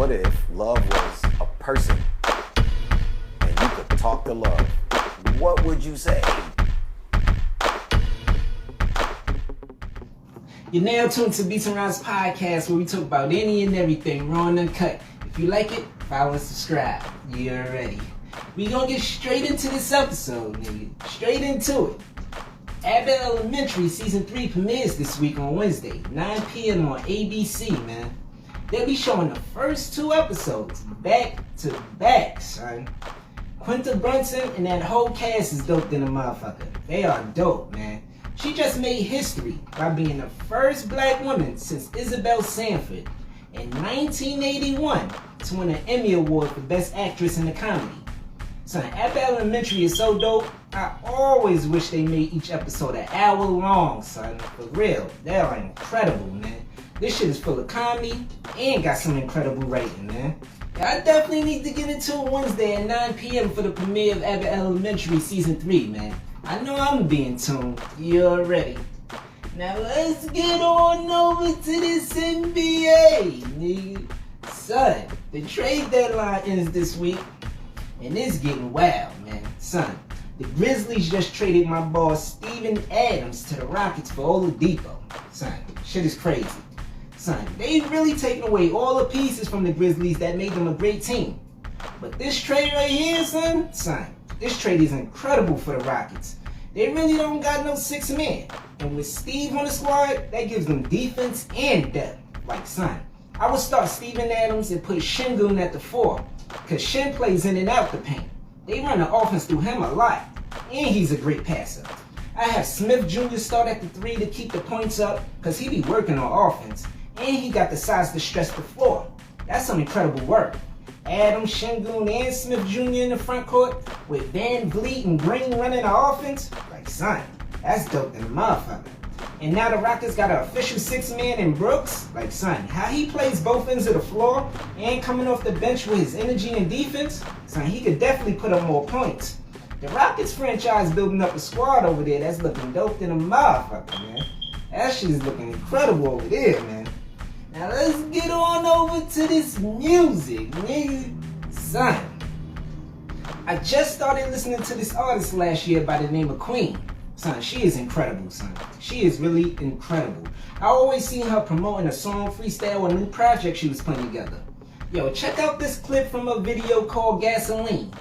What if love was a person and you could talk to love? What would you say? You're now tuned to Beats and Rhymes podcast, where we talk about any and everything, raw and uncut. If you like it, follow and subscribe. You're ready. We gonna get straight into this episode, nigga. Straight into it. Abbott Elementary Season 3 premieres this week on Wednesday, 9 p.m. on ABC, man. They'll be showing the first 2 episodes back to back, son. Quinta Brunson and that whole cast is dope than a motherfucker. They are dope, man. She just made history by being the first black woman since Isabel Sanford in 1981 to win an Emmy Award for Best Actress in a Comedy. Son, Abbott Elementary is so dope. I always wish they made each episode an hour long, son. For real, they are incredible, man. This shit is full of comedy and got some incredible writing, man. I definitely need to get into it Wednesday at 9 p.m. for the premiere of Abbott Elementary Season 3, man. I know I'm being tuned. You're ready. Now let's get on over to this NBA, nigga. Son, the trade deadline ends this week, and it's getting wild, man. Son, the Grizzlies just traded my boy Steven Adams to the Rockets for Oladipo. Son, shit is crazy. Son, they've really taken away all the pieces from the Grizzlies that made them a great team. But this trade right here, son, this trade is incredible for the Rockets. They really don't got no 6 man. And with Steve on the squad, that gives them defense and depth. Like, son, I would start Steven Adams and put Şengün at the 4, because Shen plays in and out the paint. They run the offense through him a lot, and he's a great passer. I have Smith Jr. start at the 3 to keep the points up, because he be working on offense. And he got the size to stretch the floor. That's some incredible work. Adams, Şengün, and Smith Jr. in the front court with Van Vliet and Green running the offense. Like, son, that's dope than a motherfucker. And now the Rockets got an official 6-man in Brooks. Like, son, how he plays both ends of the floor and coming off the bench with his energy and defense, son, he could definitely put up more points. The Rockets franchise building up a squad over there that's looking dope than a motherfucker, man. That shit is looking incredible over there, man. Now let's get on over to this music, nigga. Son, I just started listening to this artist last year by the name of Kueen. Son, she is incredible, son. She is really incredible. I always seen her promoting a song, freestyle, or new project she was putting together. Yo, check out this clip from a video called Gasoline.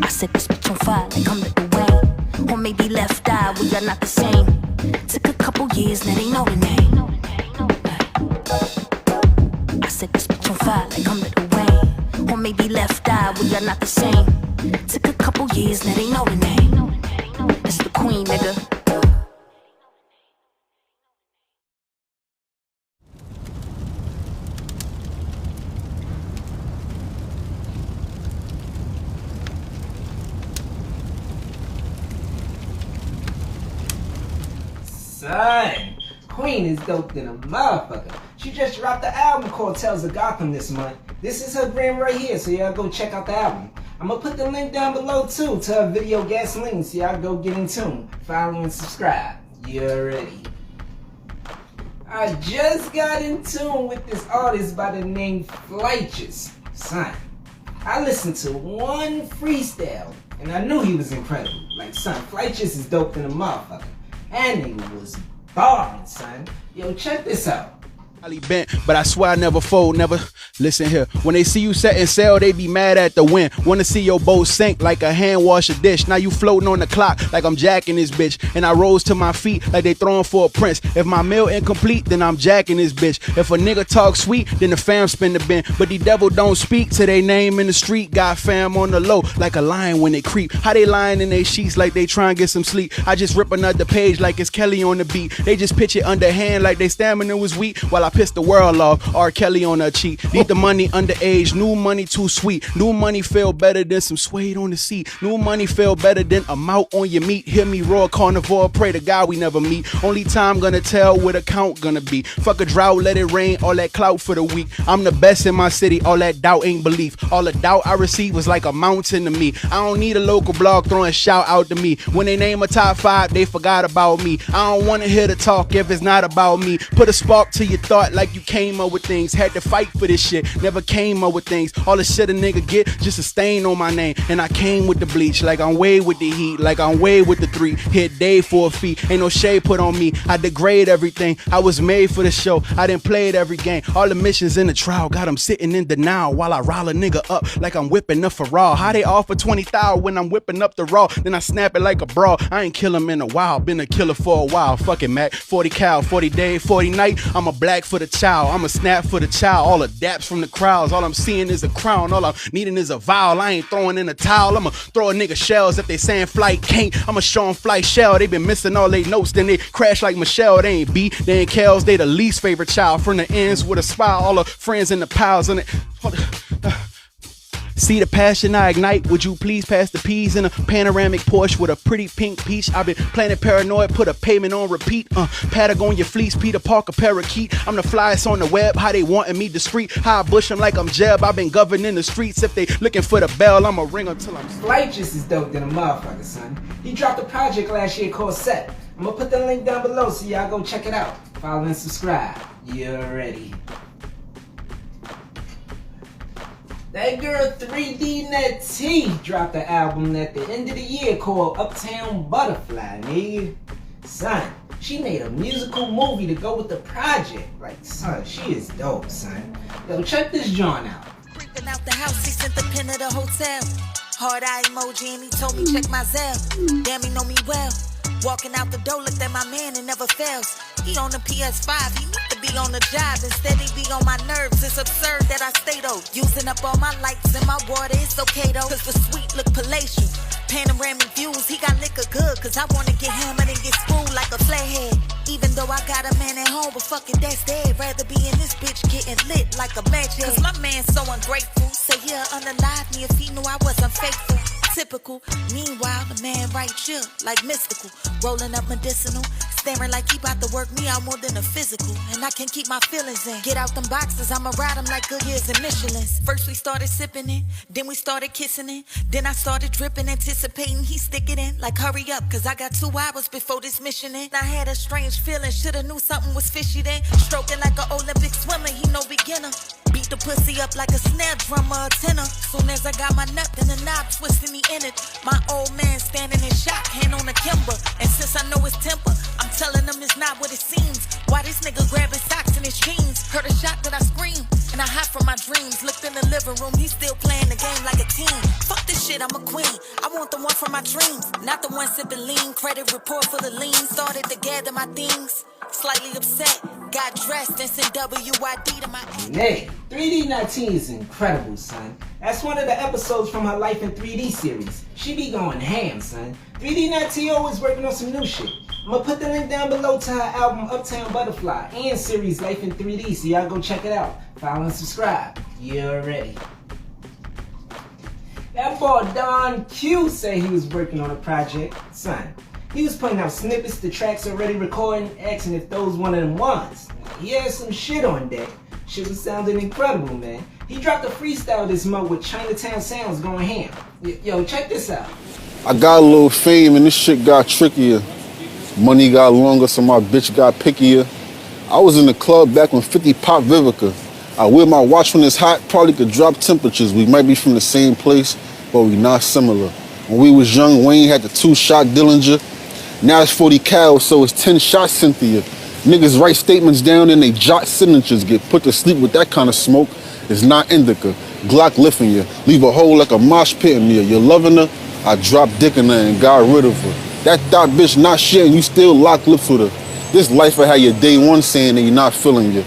I said this bitch on fire like I'm the Kueen. Or maybe left eye, we are not the same. Took a couple years, now they know the name. I said this bitch on fire like I'm the Kueen. Or maybe left eye, we are not the same. Took a couple years, now they know the name. It's the Queen, nigga. Son, Kueen is dope than a motherfucker. She just dropped the album called Tales of Gotham this month. This is her gram right here, so y'all go check out the album. I'm gonna put the link down below too to her video Gasoline, so y'all go get in tune. Follow and subscribe. You're ready. I just got in tune with this artist by the name Flighteous. Son, I listened to one freestyle and I knew he was incredible. Like, son, Flighteous is dope than a motherfucker. That nigga was barring, son. Yo, check this out. Bent, but I swear I never fold, never. Listen here, when they see you setting sail, they be mad at the wind. Wanna see your boat sink like a hand wash a dish. Now you floating on the clock like I'm jacking this bitch. And I rose to my feet like they throwing for a prince. If my meal incomplete, then I'm jacking this bitch. If a nigga talk sweet, then the fam spin the bin. But the devil don't speak to they name in the street. Got fam on the low like a lion when they creep. How they lying in they sheets like they trying to get some sleep. I just rip another page like it's Kelly on the beat. They just pitch it underhand like they stamina was weak. While I piss the world off, R. Kelly on her cheek. Need the money underage, new money too sweet. New money feel better than some suede on the seat. New money feel better than a mouth on your meat. Hear me roar, carnivore, pray to God we never meet. Only time gonna tell what account gonna be. Fuck a drought, let it rain, all that clout for the weak. I'm the best in my city, all that doubt ain't belief. All the doubt I receive was like a mountain to me. I don't need a local blog throwing shout out to me. When they name a top 5, they forgot about me. I don't wanna hear the talk if it's not about me. Put a spark to your thought like you came up with things. Had to fight for this shit, never came up with things. All the shit a nigga get, just a stain on my name. And I came with the bleach, like I'm way with the heat, like I'm way with the 3. Hit Dave for a fee, ain't no shade put on me. I degrade everything, I was made for the show. I didn't play it every game. All the missions in the trial, got them sitting in denial while I rile a nigga up like I'm whipping up for raw. How they offer 20,000 when I'm whipping up the raw? Then I snap it like a brawl. I ain't kill him in a while, been a killer for a while. Fuck it, Mac. 40 cal, 40 day, 40 night. I'm a black for the child, I'm a snap for the child. All the daps from the crowds, all I'm seeing is a crown. All I'm needing is a vowel. I ain't throwing in a towel. I'ma throw a nigga shells if they saying flight can't. I'ma show them flight shell. They been missing all they notes, then they crash like Michelle. They ain't B, they ain't Kels. They the least favorite child. From the ends with a smile, all the friends in the piles on it. See the passion I ignite, would you please pass the peas in a panoramic Porsche with a pretty pink peach? I've been planning paranoid, put a payment on repeat. Patagonia fleece, Peter Parker parakeet. I'm the flyest on the web, how they wanting me discreet. How I bush them like I'm Jeb, I've been governing the streets. If they looking for the bell, I'ma ring until I'm Flighteous is dope than a motherfucker, son. He dropped a project last year called Set. I'm gonna put the link down below so y'all go check it out. Follow and subscribe. You're ready. That girl 3D Net T dropped an album at the end of the year called Uptown Butterfly, nigga. Son, she made a musical movie to go with the project. Like, son, she is dope, son. Yo, check this joint out. Creeping out the house, he sent the pin of the hotel. Hard eye emoji and he told me check my Zelle. Damn, he know me well. Walking out the door, looked at my man and never fails. He on the PS5, he need to be on the job. Instead he be on my nerves, it's absurd that I stay though. Using up all my lights and my water, it's okay though. Cause the sweet look palatial. Panoramic views, he got liquor good. Cause I wanna get hammered and get spooled like a flathead. Even though I got a man at home, but fuck it, that's dead. Rather be in this bitch getting lit like a match. Cause my man's so ungrateful. Say he'll unalive me if he knew I wasn't faithful. Typical. Meanwhile, the man right chill, like mystical. Rolling up medicinal, staring like he bout to work me out more than a physical. And I can't keep my feelings in. Get out them boxes, I'ma ride them like good years and Michelins. First we started sipping it, then we started kissing it. Then I started dripping, anticipating he stick it in. Like hurry up, cause I got 2 hours before this mission in. I had a strange feeling, shoulda knew something was fishy then. Stroking like an Olympic swimmer, he no beginner. Beat the pussy up like a snare drum or a tenor. Soon as I got my nut, then the knob twisting me in it. My old man standing in shock, hand on the kimber. And since I know his temper, I'm telling him it's not what it seems. Why this nigga grabbing socks in his jeans? Heard a shot that I screamed, and I hide from my dreams. Looked in the living room, he's still playing the game like a team. Fuck this shit, I'm a queen. I want the one from my dreams, not the one sipping lean. Credit report for the lean. Started to gather my things. Slightly upset, got dressed and sent WID to my Hey, 3D Net T is incredible, son. That's one of the episodes from her Life in 3D series. She be going ham, son. 3D Net T always working on some new shit. I'm gonna put the link down below to her album Uptown Butterfly and series Life in 3D, so y'all go check it out. Follow and subscribe. You're ready. That boy Don Q said he was working on a project. Son, he was putting out snippets to tracks already recording, asking if those one of them ones. He had some shit on deck. Shit was sounding incredible, man. He dropped a freestyle this month with Chinatown Sounds going ham. Yo, check this out. I got a little fame and this shit got trickier. Money got longer, so my bitch got pickier. I was in the club back when 50 popped Vivica. I wear my watch when it's hot, probably could drop temperatures. We might be from the same place, but we not similar. When we was young, Wayne had the 2-shot Dillinger. Now it's 40 cal, so it's 10 shots Cynthia. Niggas write statements down and they jot signatures. Get put to sleep with that kind of smoke. It's not indica. Glock lifting you. Leave a hole like a mosh pit in me. You're loving her? I dropped dick in her and got rid of her. That thought bitch not shit and you still lock lips with her. This life will have your day one saying that you're not feeling you.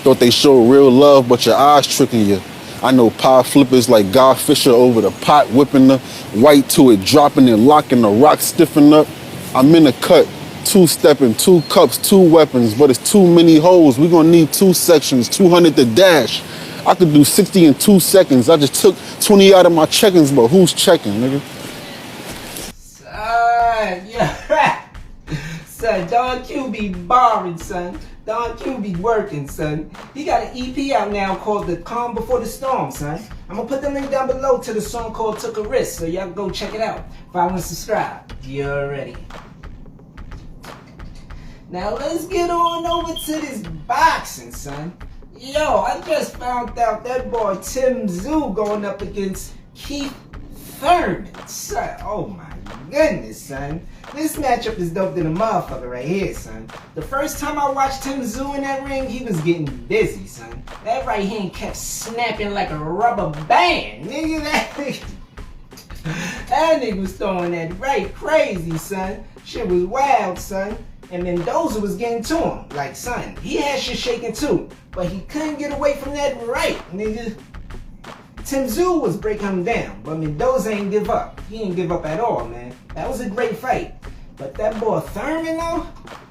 Thought they showed real love, but your eyes tricking you. I know pie flippers like Guy Fisher over the pot, whipping the white to it, dropping and locking the rock stiffen up. I'm in the cut, 2-stepping, 2 cups, 2 weapons, but it's too many holes. We gonna need 2 sections, 200 to dash. I could do 60 in 2 seconds. I just took 20 out of my check-ins, but who's checking, nigga? Son, yeah. Son, Don Q be barring, son. Don Q be working, son. He got an EP out now called The Calm Before the Storm, son. I'm gonna put the link down below to the song called Took a Risk, so y'all go check it out. Follow and subscribe. You already. Now let's get on over to this boxing, son. Yo, I just found out that boy Tim Tszyu going up against Keith Thurman, son. Oh my goodness, son. This matchup is dope than a motherfucker right here, son. The first time I watched Tim Tszyu in that ring, he was getting busy, son. That right hand kept snapping like a rubber band, nigga. That nigga was throwing that right crazy, son. Shit was wild, son. And Mendoza was getting to him. Like, son, he had shit shaking too. But he couldn't get away from that right, nigga. Tim Tszyu was breaking him down, but Mendoza ain't give up. He didn't give up at all, man. That was a great fight. But that boy Thurman, though,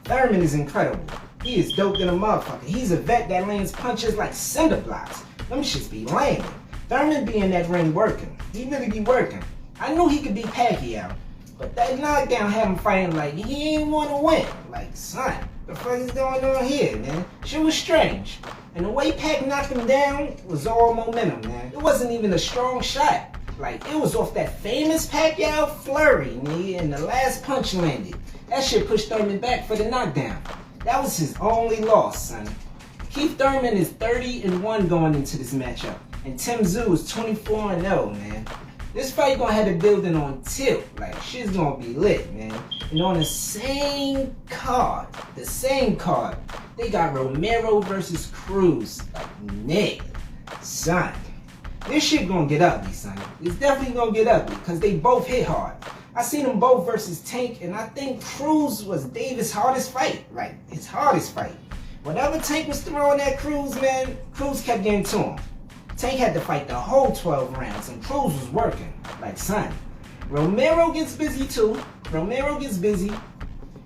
Thurman is incredible. He is dope than a motherfucker. He's a vet that lands punches like cinder blocks. Them shits be landing. Thurman be in that ring working. He really be working. I knew he could beat Pacquiao, but that knockdown had him fighting like he ain't want to win. Like, son, the fuck is going on here, man? Shit was strange. And the way Pac knocked him down was all momentum, man. It wasn't even a strong shot. Like, it was off that famous Pacquiao flurry, nigga, and the last punch landed. That shit pushed Thurman back for the knockdown. That was his only loss, son. Keith Thurman is 30-1 going into this matchup, and Tim Tszyu is 24-0, man. This fight gonna have the building on tilt. Like, shit's gonna be lit, man. And on the same card, they got Romero versus Cruz. Like, nigga, son. This shit gonna get ugly, son. It's definitely gonna get ugly, because they both hit hard. I seen them both versus Tank, and I think Cruz was Davis' hardest fight. Like, his hardest fight. Whatever Tank was throwing at Cruz, man, Cruz kept getting to him. Tank had to fight the whole 12 rounds, and Cruz was working. Like, son. Romero gets busy, too. Romero gets busy.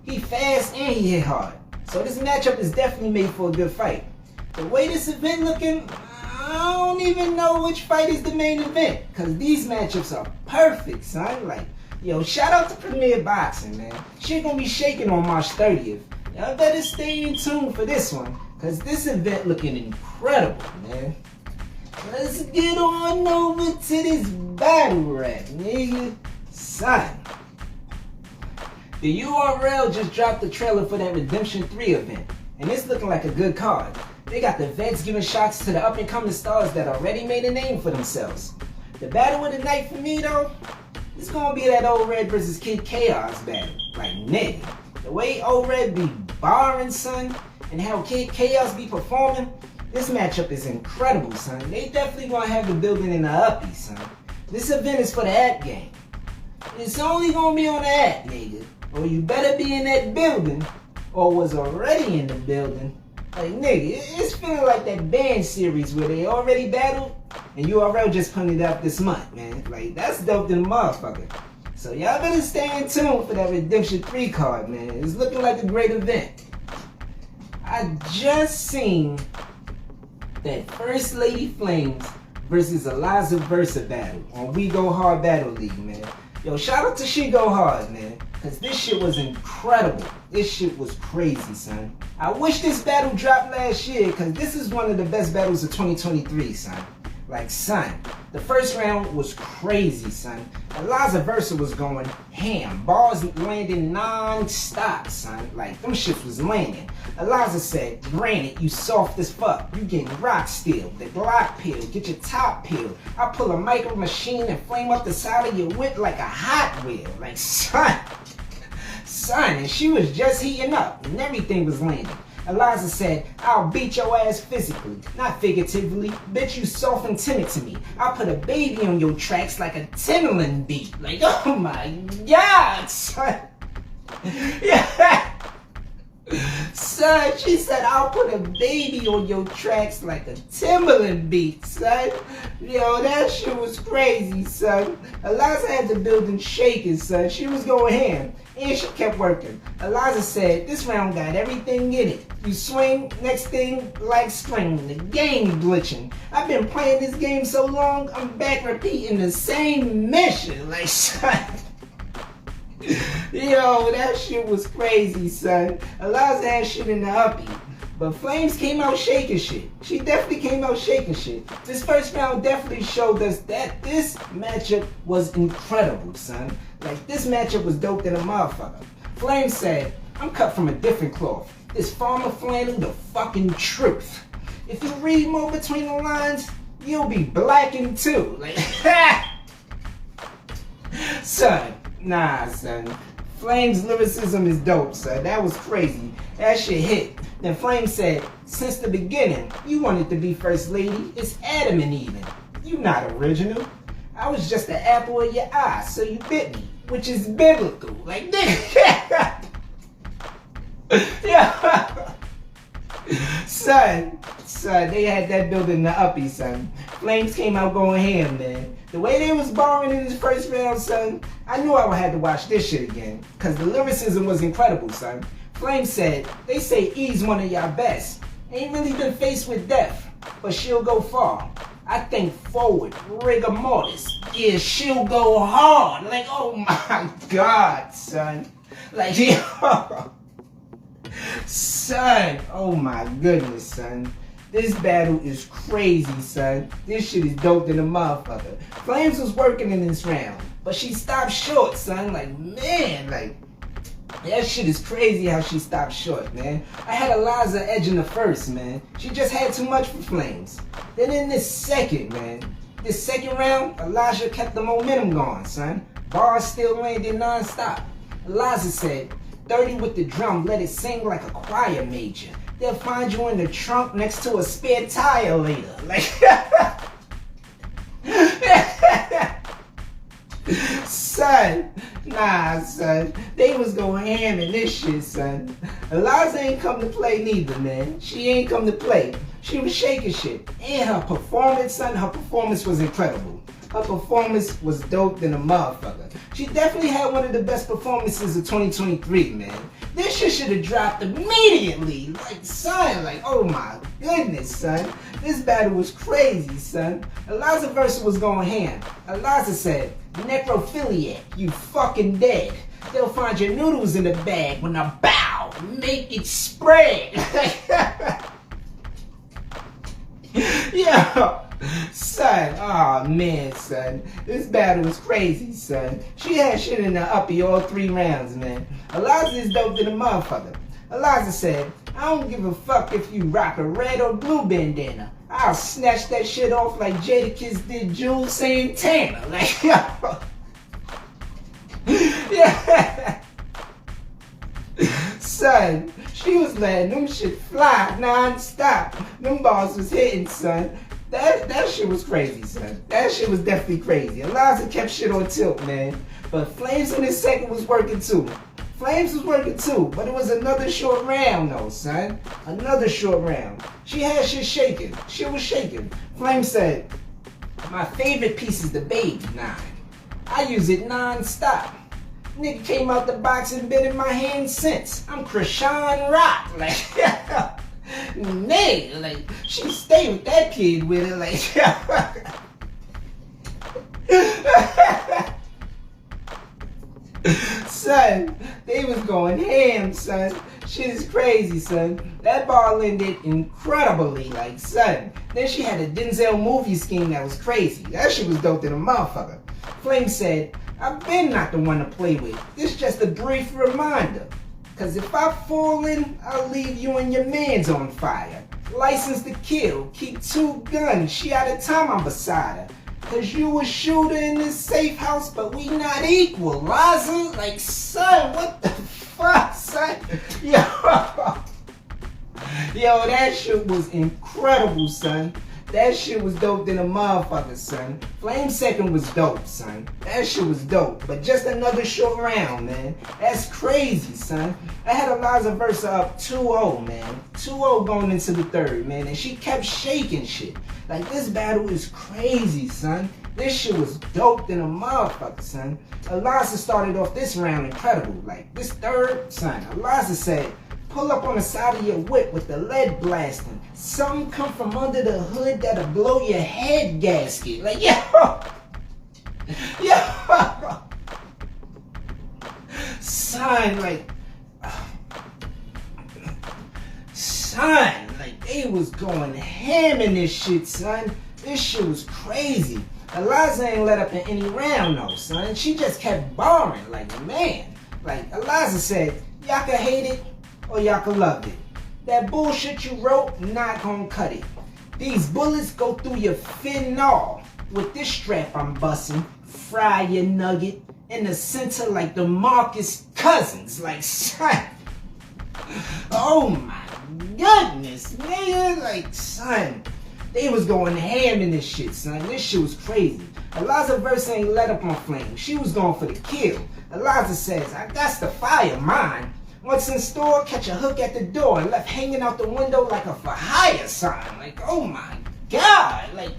He fast, and he hit hard. So this matchup is definitely made for a good fight. The way this event looking, I don't even know which fight is the main event, because these matchups are perfect, son. Like, yo, shout out to Premier Boxing, man. Shit gonna be shaking on March 30th. Y'all better stay in tune for this one, because this event looking incredible, man. Let's get on over to this battle rap, nigga. Son. The URL just dropped the trailer for that Redemption 3 event, and it's looking like a good card. They got the vets giving shots to the up-and-coming stars that already made a name for themselves. The battle of the night for me, though, it's gonna be that Old Red versus Kid Chaos battle. Like, nigga, the way Old Red be barring, son, and how Kid Chaos be performing, this matchup is incredible, son. They definitely gonna have the building in the uppies, son. This event is for the app game. It's only gonna be on the app, nigga. Or you better be in that building, or was already in the building. Like, nigga, it's feeling like that band series where they already battled, and URL just putting it up this month, man. Like, that's dope than a motherfucker. So y'all better stay in tune for that Redemption 3 card, man. It's looking like a great event. I just seen that First Lady Flames versus Eliza Versa battle on We Go Hard Battle League, man. Yo, shout out to She Go Hard, man, because this shit was incredible. This shit was crazy, son. I wish this battle dropped last year, because this is one of the best battles of 2023, son. Like, son, The first round was crazy, son. Eliza Versa was going ham. Bars landing non-stop, son. Like, them shits was landing. Eliza said, granted, you soft as fuck. You getting rock still. The Glock pill. Get your top peeled. I pull a micro machine and flame up the side of your whip like a Hot Wheel. Like, son, and she was just heating up and everything was landing. Eliza said, I'll beat your ass physically, not figuratively. Bitch, you soft and timid to me. I'll put a baby on your tracks like a Timberland beat. Like, oh my God, son. Yeah. Son, she said, I'll put a baby on your tracks like a Timberland beat, son. Yo, that shit was crazy, son. Eliza had the building shaking, son. She was going ham. And she kept working. Eliza said, this round got everything in it. You swing, next thing, like string. The game glitching. I've been playing this game so long, I'm back repeating the same mission. Like, son. Yo, that shit was crazy, son. Eliza had shit in the uppie. But Flames came out shaking shit. She definitely came out shaking shit. This first round definitely showed us that this matchup was incredible, son. Like, this matchup was dope than a motherfucker. Flames said, I'm cut from a different cloth. This farmer flannel the fucking truth. If you read more between the lines, you'll be blackened too. Like, son, nah, son. Flames' lyricism is dope, son. That was crazy. That shit hit. Then Flames said, since the beginning, you wanted to be first lady. It's Adam and Eve. You not original. I was just the apple of your eye, so you bit me, which is biblical. Like, nigga. Yeah. Son, they had that building in the uppie, son. Flames came out going ham, man. The way they was borrowing in this first round, son, I knew I would have to watch this shit again, because the lyricism was incredible, son. Flames said, they say E's one of y'all best. Ain't really been faced with death, but she'll go far. I think forward, rigor mortis. Yeah, she'll go hard. Like, oh my God, son. Like, yo. Son, oh my goodness, son. This battle is crazy, son. This shit is dope than a motherfucker. Flames was working in this round, but she stopped short, son. Like, man, like, that shit is crazy how she stopped short, man. I had Eliza edging the first, man. She just had too much for Flames. Then in this second round, Elijah kept the momentum going, son. Bars still landing non-stop. Eliza said, 30 with the drum, let it sing like a choir major. They'll find you in the trunk next to a spare tire later. Like, son, nah, son. They was going ham in this shit, son. Eliza ain't come to play neither, man. She ain't come to play. She was shaking shit. And her performance, son, her performance was incredible. Her performance was dope than a motherfucker. She definitely had one of the best performances of 2023, man. This shit should have dropped immediately. Like, son, like, oh my goodness, son. This battle was crazy, son. Eliza Versa was going ham. Eliza said, necrophiliac, you fucking dead. They'll find your noodles in the bag when I bow, make it spread. Yeah. Son, oh man, son. This battle was crazy, son. She had shit in the uppie all 3 rounds, man. Eliza is dope than a motherfucker. Eliza said, I don't give a fuck if you rock a red or blue bandana. I'll snatch that shit off like Jadakiss did Jules Santana. Like, yo. Yeah. Son, she was letting them shit fly non-stop. Them balls was hitting, son. That shit was crazy, son. That shit was definitely crazy. Eliza kept shit on tilt, man. But Flames in his second was working too. Flames was working too, but it was another short round though, son. Another short round. She had shit shaking. Shit was shaking. Flames said, my favorite piece is the baby 9. I use it non-stop. Nigga came out the box and been in my hand since. I'm Krishan Rock. Like, nigga, like, she stayed with that kid with her, like, son, they was going ham, son. Shit is crazy, son. That ball ended incredibly, like, son. Then she had a Denzel movie scheme that was crazy. That shit was dope than a motherfucker. Flame said, I've been not the one to play with. This just a brief reminder. Cause if I fall in, I'll leave you and your mans on fire. License to kill, keep 2 guns. She out of time, I'm beside her. Cause you a shooter in this safe house, but we not equal, Liza. Like, son, what the fuck, son? Yo, that shit was incredible, son. That shit was dope than a motherfucker, son. Flame second was dope, son. That shit was dope. But just another short round, man. That's crazy, son. I had Eliza Versa up 2-0, man. 2-0 going into the third, man. And she kept shaking shit. Like, this battle is crazy, son. This shit was dope than a motherfucker, son. Eliza started off this round incredible. Like, this third, son. Eliza said, pull up on the side of your whip with the lead blasting. Something come from under the hood that'll blow your head gasket. Like, yo. Son, like, they was going ham in this shit, son. This shit was crazy. Eliza ain't let up in any round, though, son. She just kept barring, like, man. Like, Eliza said, y'all can hate it or y'all can love it. That bullshit you wrote, not gonna cut it. These bullets go through your fentanyl. With this strap I'm busting, fry your nugget in the center like the Marcus Cousins. Like, son. Oh my goodness, nigga. Like, son. They was going ham in this shit, son. This shit was crazy. Eliza Versa ain't let up on Flame. She was going for the kill. Eliza says, I got to fire mine. Once in store, catch a hook at the door and left hanging out the window like a for hire sign. Like, oh my God. Like,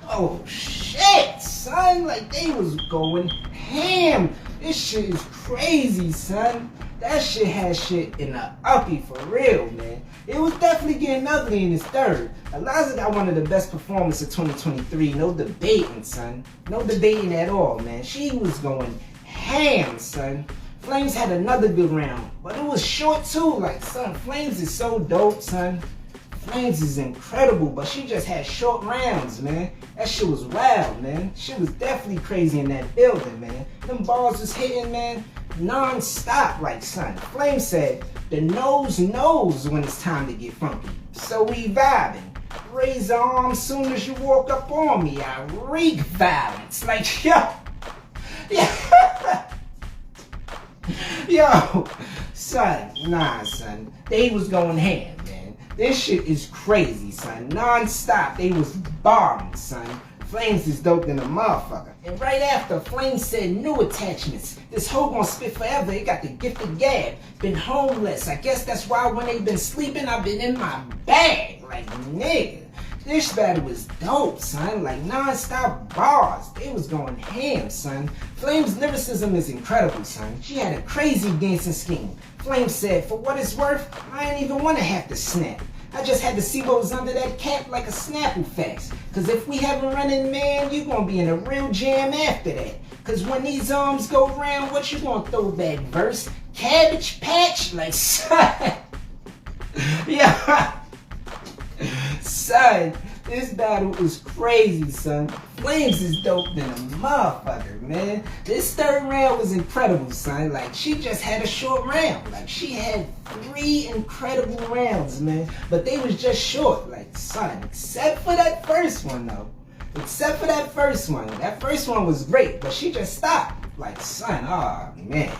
oh shit, son. Like, they was going ham. This shit is crazy, son. That shit had shit in the uppie for real, man. It was definitely getting ugly in this third. Eliza got one of the best performances of 2023. No debating, son. No debating at all, man. She was going ham, son. Flames had another good round, but it was short too. Like, son, Flames is so dope, son. Flames is incredible, but she just had short rounds, man. That shit was wild, man. Shit was definitely crazy in that building, man. Them balls was hitting, man, non-stop, like, son. Flame said, the nose knows when it's time to get funky. So we vibing. Raise the arm soon as you walk up on me. I wreak violence. Like, yo. Yeah. Yo, son, nah, son. They was going ham, man. This shit is crazy, son. Non-stop, they was barring, son. Flames is dope than a motherfucker. And right after, Flames said new attachments. This hoe gon' spit forever, it got the gift of gab. Been homeless, I guess that's why when they been sleeping, I've been in my bag. Like, nigga. This battle was dope, son. Like, non-stop bars. They was going ham, son. Flame's lyricism is incredible, son. She had a crazy dancing scheme. Flame said, for what it's worth, I ain't even want to have to snap. I just had to see what was under that cap like a Snapple fax. Cause if we haven't running, man, you gonna be in a real jam after that. Cause when these arms go round, what you gonna throw back, verse? Cabbage Patch? Like, son. Yeah. Son, this battle is crazy, son. Flames is dope than a motherfucker, man. This third round was incredible, son. Like, she just had a short round. Like, she had 3 incredible rounds, man. But they was just short, like, son. Except for that first one, though. Except for that first one. That first one was great, but she just stopped. Like, son, oh, man.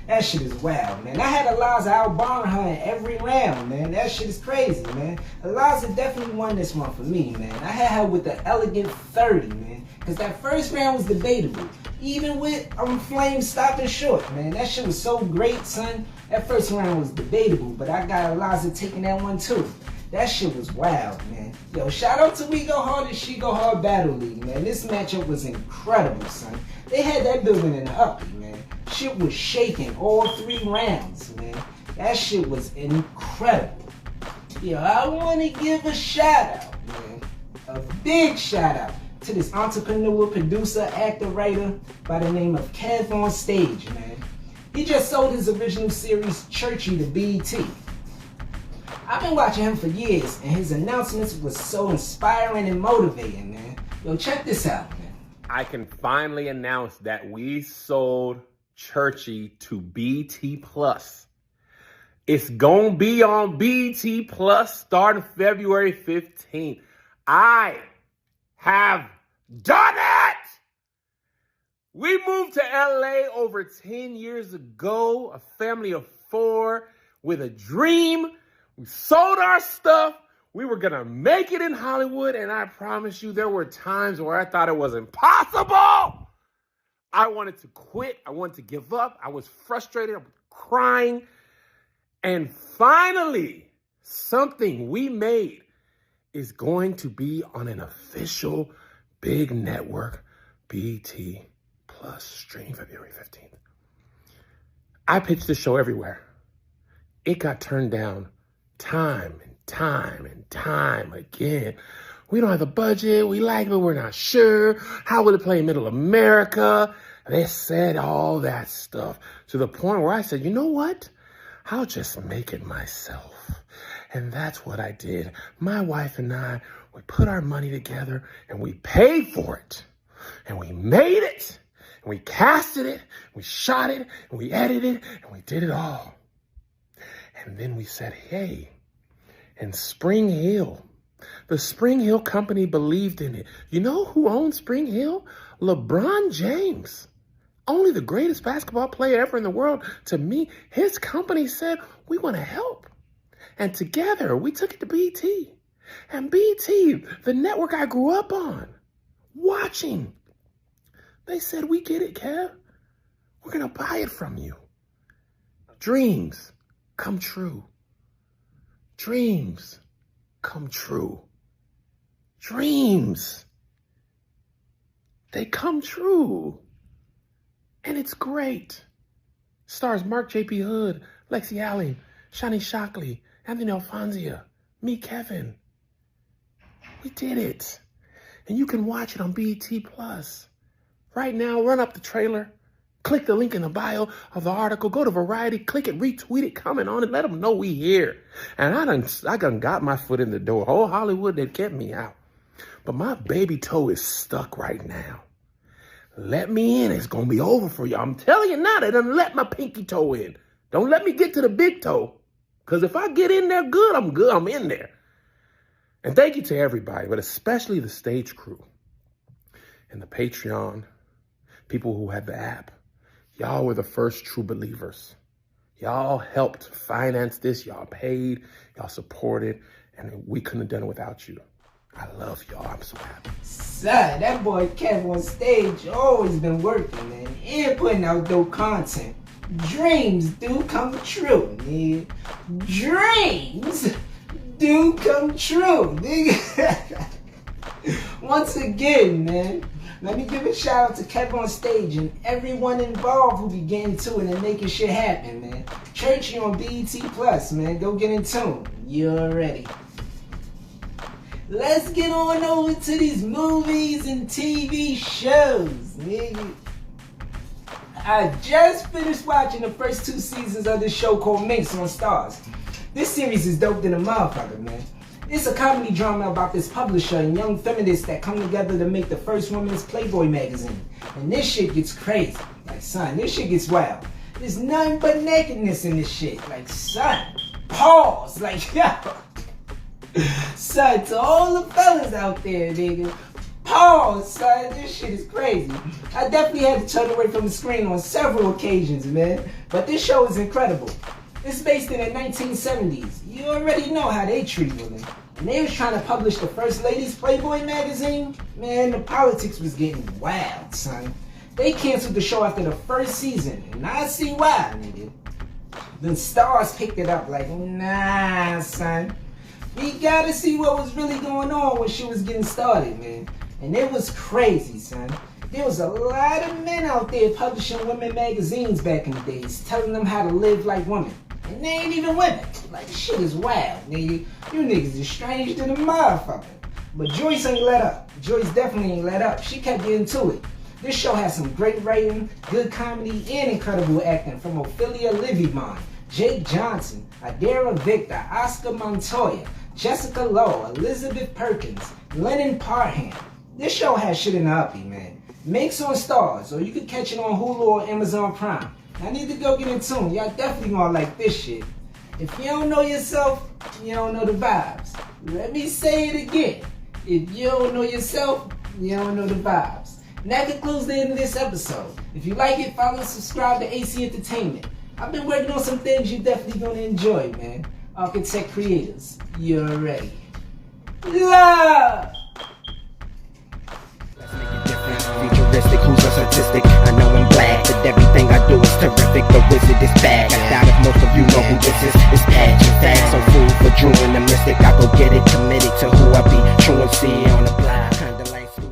That shit is wild, man. I had Eliza out-barring her in every round, man. That shit is crazy, man. Eliza definitely won this one for me, man. I had her with the elegant 30, man. Because that first round was debatable. Even with Flame stopping short, man. That shit was so great, son. That first round was debatable, but I got Eliza taking that one, too. That shit was wild, man. Yo, shout out to We Go Hard and She Go Hard Battle League, man. This matchup was incredible, son. They had that building in the uppie, man. Shit was shaking all 3 rounds, man. That shit was incredible. Yo, I want to give a shout out, man. A big shout out to this entrepreneur, producer, actor, writer by the name of Kev on Stage, man. He just sold his original series, Churchy, to BET. I've been watching him for years, and his announcements was so inspiring and motivating, man. Yo, check this out, man. I can finally announce that we sold Churchy to BT Plus. It's gonna be on BT Plus starting February 15th. I have done it! We moved to LA over 10 years ago, a family of 4 with a dream. We sold our stuff. We were gonna make it in Hollywood, and I promise you there were times where I thought it was impossible. I wanted to quit. I wanted to give up. I was frustrated. I was crying. And finally, something we made is going to be on an official big network, BT Plus, streaming February 15th. I pitched this show everywhere. It got turned down time and time again. We don't have the budget. We like it, but we're not sure. How will it play in Middle America? They said all that stuff to the point where I said, you know what? I'll just make it myself. And that's what I did. My wife and I, we put our money together and we paid for it. And we made it. And we casted it. We shot it. And we edited it. And we did it all. And then we said, hey, and Spring Hill, the Spring Hill company believed in it. You know who owns Spring Hill? LeBron James. Only the greatest basketball player ever in the world. To me, his company said, we want to help. And together, we took it to BT. And BT, the network I grew up on, watching, they said, we get it, Kev. We're going to buy it from you. Dreams come true. Dreams come true. Dreams, they come true. And it's great. Stars Mark J.P. Hood, Lexi Allen, Shani Shockley, Anthony Alfonsia, me, Kevin. We did it. And you can watch it on BET Plus. Right now, run up the trailer. Click the link in the bio of the article. Go to Variety, click it, retweet it, comment on it, let them know we here. And I done got my foot in the door. Oh, Hollywood, they kept me out. But my baby toe is stuck right now. Let me in. It's going to be over for you. I'm telling you now, they done let my pinky toe in. Don't let me get to the big toe. Because if I get in there good, I'm good. I'm in there. And thank you to everybody, but especially the stage crew and the Patreon, people who had the app. Y'all were the first true believers. Y'all helped finance this. Y'all paid. Y'all supported. And we couldn't have done it without you. I love y'all. I'm so happy. Son, that boy Kev on stage always been working, man. And putting out dope content. Dreams do come true, nigga. Dreams do come true, nigga. Once again, man, let me give a shout out to Kev on stage and everyone involved who be getting to it and making shit happen, man. Churchy on BET Plus, man. Go get in tune. You're ready. Let's get on over to these movies and TV shows, nigga. I just finished watching the first 2 seasons of this show called Minx on Stars. This series is dope than a motherfucker, man. It's a comedy drama about this publisher and young feminists that come together to make the first women's Playboy magazine. And this shit gets crazy. Like, son, this shit gets wild. There's nothing but nakedness in this shit. Like, son, pause. Like, yo. Son, to all the fellas out there, nigga, pause, son. This shit is crazy. I definitely had to turn away from the screen on several occasions, man. But this show is incredible. It's based in the 1970s. You already know how they treat women. And they was trying to publish the first ladies Playboy magazine. Man, the politics was getting wild, son. They canceled the show after the first season. And I see why, nigga. The stars picked it up like, nah, son. We gotta see what was really going on when shit was getting started, man. And it was crazy, son. There was a lot of men out there publishing women magazines back in the days, telling them how to live like women. And they ain't even women. Like, shit is wild, nigga. You niggas is strange to the motherfucker. But Joyce ain't let up. Joyce definitely ain't let up. She kept getting to it. This show has some great writing, good comedy, and incredible acting from Ophelia Livimon, Jake Johnson, Adara Victor, Oscar Montoya, Jessica Lowe, Elizabeth Perkins, Lennon Parham. This show has shit in the uppie, man. Makes on Stars, or you can catch it on Hulu or Amazon Prime. I need to go get in tune. Y'all definitely gonna like this shit. If you don't know yourself, you don't know the vibes. Let me say it again. If you don't know yourself, you don't know the vibes. And that concludes the end of this episode. If you like it, follow and subscribe to AC Entertainment. I've been working on some things you're definitely gonna enjoy, man. Architect Creators, you're ready. Love! Let's make it different, futuristic, who's a statistic? I know I'm black, but everything I do is terrific. The wizard is back.